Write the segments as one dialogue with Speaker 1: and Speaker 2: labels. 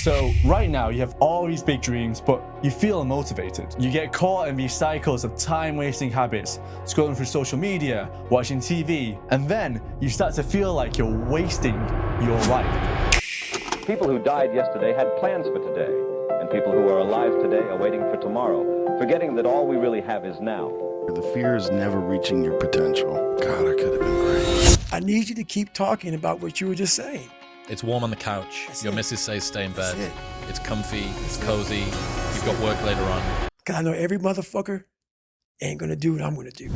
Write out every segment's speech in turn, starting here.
Speaker 1: So right now you have all these big dreams, but you feel unmotivated. You get caught in these cycles of time-wasting habits, scrolling through social media, watching TV, and then you start to feel like you're wasting your life.
Speaker 2: People who died yesterday had plans for today, and people who are alive today are waiting for tomorrow, forgetting that all we really have is now.
Speaker 3: The fear is never reaching your potential. God, I could have been great.
Speaker 4: I need you to keep talking about what you were just saying.
Speaker 5: It's warm on the couch. Your missus says stay in bed.
Speaker 4: That's it.
Speaker 5: It's comfy. It's cozy. You've got work later on.
Speaker 4: Because I know every motherfucker ain't going to do what I'm going to do.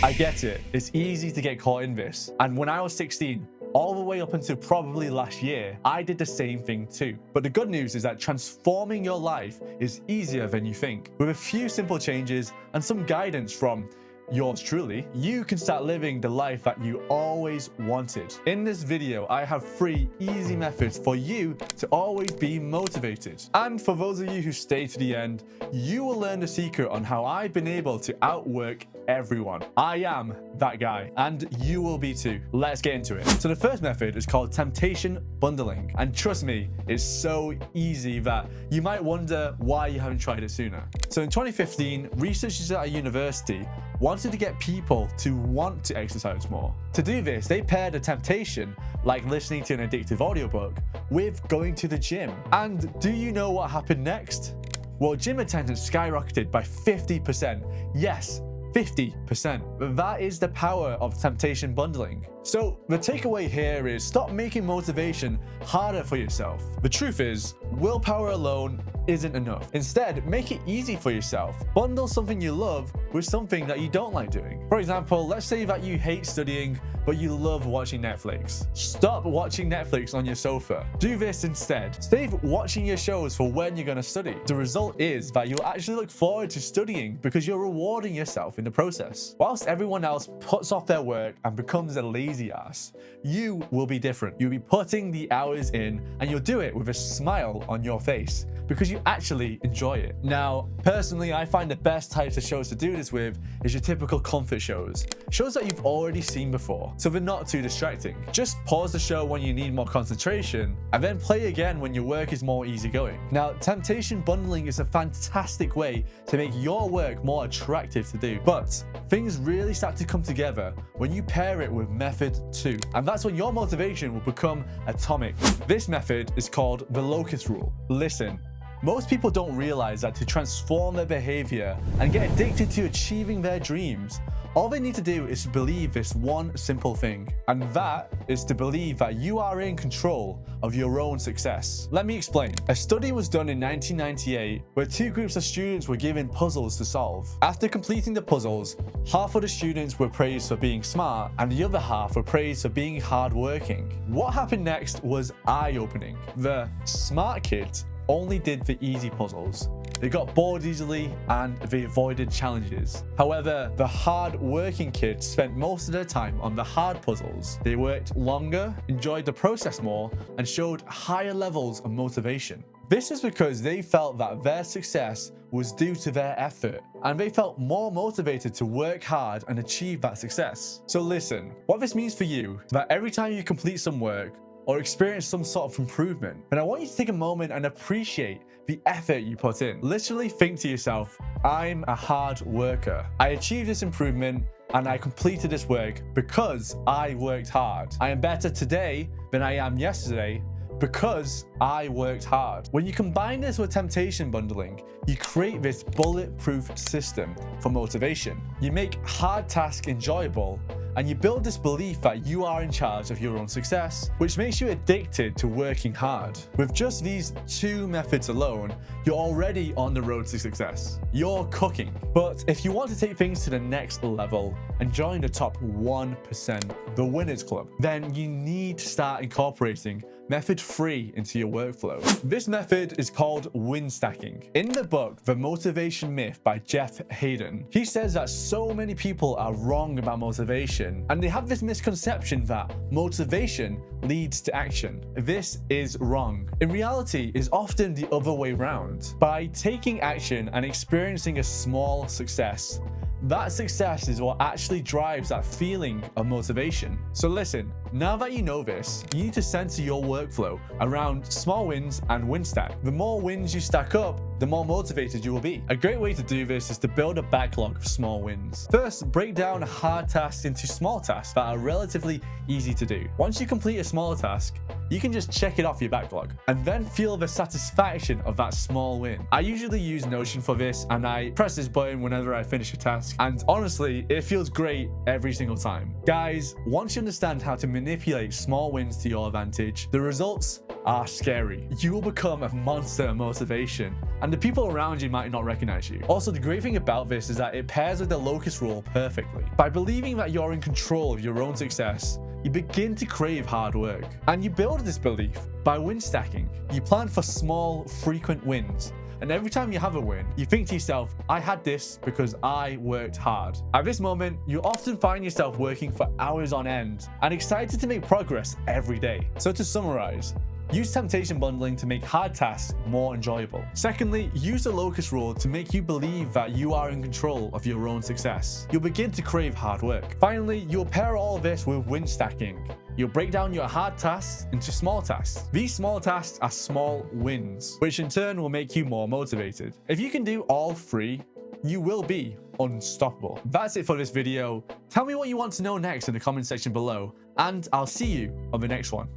Speaker 1: I get it. It's easy to get caught in this. And when I was 16, all the way up until probably last year, I did the same thing too. But the good news is that transforming your life is easier than you think. With a few simple changes and some guidance from yours truly, you can start living the life that you always wanted. In this video, I have 3 easy methods for you to always be motivated. And for those of you who stay to the end, you will learn the secret on how I've been able to outwork everyone. I am that guy, and you will be too. Let's get into it. So the first method is called temptation bundling. And trust me, it's so easy that you might wonder why you haven't tried it sooner. So in 2015, researchers at a university wanted to get people to want to exercise more. To do this, they paired a temptation, like listening to an addictive audiobook, with going to the gym. And do you know what happened next? Well, gym attendance skyrocketed by 50%. Yes, 50%. That is the power of temptation bundling. So the takeaway here is stop making motivation harder for yourself. The truth is, willpower alone isn't enough. Instead, make it easy for yourself. Bundle something you love with something that you don't like doing. For example, let's say that you hate studying, but you love watching Netflix. Stop watching Netflix on your sofa. Do this instead. Save watching your shows for when you're going to study. The result is that you'll actually look forward to studying because you're rewarding yourself in the process. Whilst everyone else puts off their work and becomes a lazy ass, you will be different. You'll be putting the hours in, and you'll do it with a smile on your face because you actually enjoy it. Now, personally, I find the best types of shows to do this with is your typical comfort shows. Shows that you've already seen before, so they're not too distracting. Just pause the show when you need more concentration, and then play again when your work is more easygoing. Now, temptation bundling is a fantastic way to make your work more attractive to do, but things really start to come together when you pair it with method 2, and that's when your motivation will become atomic. This method is called the Locus Rule. Listen, most people don't realize that to transform their behavior and get addicted to achieving their dreams, all they need to do is believe this one simple thing, and that is to believe that you are in control of your own success. Let me explain. A study was done in 1998 where 2 groups of students were given puzzles to solve. After completing the puzzles, half of the students were praised for being smart and the other half were praised for being hardworking. What happened next was eye-opening. The smart kids only did the easy puzzles. They got bored easily and they avoided challenges. However, the hard-working kids spent most of their time on the hard puzzles. They worked longer, enjoyed the process more, and showed higher levels of motivation. This is because they felt that their success was due to their effort, and they felt more motivated to work hard and achieve that success. So listen, what this means for you is that every time you complete some work, or experience some sort of improvement, and I want you to take a moment and appreciate the effort you put in. Literally think to yourself, I'm a hard worker. I achieved this improvement and I completed this work because I worked hard. I am better today than I am yesterday because I worked hard. When you combine this with temptation bundling, you create this bulletproof system for motivation. You make hard tasks enjoyable, and you build this belief that you are in charge of your own success, which makes you addicted to working hard. With just these 2 methods alone, you're already on the road to success. You're cooking. But if you want to take things to the next level and join the top 1%, the Winners Club, then you need to start incorporating method 3 into your workflow. This method is called win stacking. In the book, The Motivation Myth by Jeff Hayden, he says that so many people are wrong about motivation, and they have this misconception that motivation leads to action. This is wrong. In reality, it's often the other way around. By taking action and experiencing a small success, that success is what actually drives that feeling of motivation. So listen, Now that you know this, you need to center your workflow around small wins and win stack. The more wins you stack up, the more motivated you will be. A great way to do this is to build a backlog of small wins. First, break down hard tasks into small tasks that are relatively easy to do. Once you complete a smaller task, you can just check it off your backlog and then feel the satisfaction of that small win. I usually use Notion for this, and I press this button whenever I finish a task, and honestly, it feels great every single time. Guys, once you understand how to manipulate small wins to your advantage, the results are scary. You will become a monster of motivation, and the people around you might not recognize you. Also, the great thing about this is that it pairs with the Locus Rule perfectly. By believing that you're in control of your own success, you begin to crave hard work. And you build this belief by win stacking. You plan for small, frequent wins. And every time you have a win, you think to yourself, I had this because I worked hard. At this moment, you often find yourself working for hours on end and excited to make progress every day. So to summarize, use temptation bundling to make hard tasks more enjoyable. Secondly, use the Locus Rule to make you believe that you are in control of your own success. You'll begin to crave hard work. Finally, you'll pair all of this with win stacking. You'll break down your hard tasks into small tasks. These small tasks are small wins, which in turn will make you more motivated. If you can do all three, you will be unstoppable. That's it for this video. Tell me what you want to know next in the comment section below, and I'll see you on the next one.